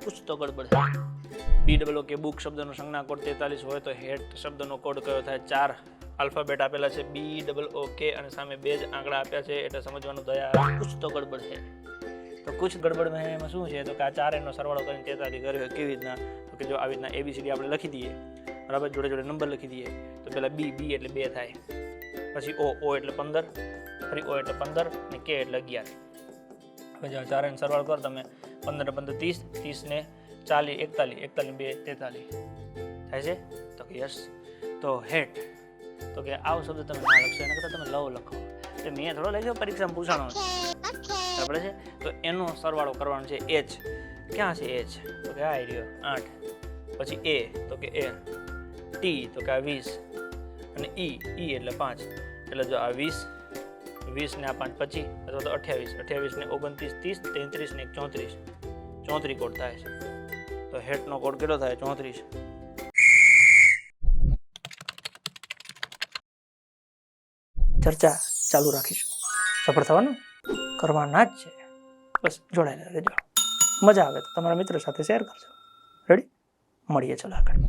कुछ तो गड़बड़ है। BOOK बुक शब्दનો સંજ્ઞા કોડ 43 હોય તો હેટ શબ્દનો કોડ કયો થાય? 4 આલ્ફાબેટ આપેલા છે BOOK અને સામે બે જ આંકડા આપ્યા છે એટલે સમજવાનું દયા कुछ तो गड़बड़ है। તો कुछ गड़बड़ में એમાં શું છે તો કે આ ચારેયનો સરવાળો કરીને 43 કર્યો કેવી રીતના? તો કે જો આવી રીતના ABCD આપણે લખી દઈએ બરાબર, જોડે જોડે નંબર લખી દઈએ તો પહેલા B એટલે 2 થાય, પછી O એટલે 15, ફરી O એટલે 15 અને K એટલે 11। હવે જો ચારેયનો સરવાળો કરો તમે 15 ને 15 30, 30 ને 40 41, 41 ને 2 43 થાય છે? તો કે યસ। તો હેટ તો કે આવો શબ્દ તમે ના લખશો, એના કરતાં તમે લવ લખો। તો મેં થોડો લખ્યો, પરીક્ષામાં પૂછાણો છે બરાબર છે। તો એનો સરવાળો કરવાનો છે H। ક્યાં છે H? તો કે આ રહ્યો 8, પછી A તો કે A, T તો કે આ 20 અને E એટલે 5, એટલે જો આ 20, 20 ને આ 5 25 અથવા તો 28, 28 ને 29 30, 33 ને 34, 34 કોડ થાય છે। તો હેટનો કોડ કેટલો થાય? 34। ચર્ચા ચાલુ રાખીશું, સફળ થવાનું કરવાના જ છે, બસ જોડાયેલા રહેજો। મજા આવે તો તમારા મિત્રો સાથે શેર કરજો। રેડી? મળીએ ચાલો આગળ।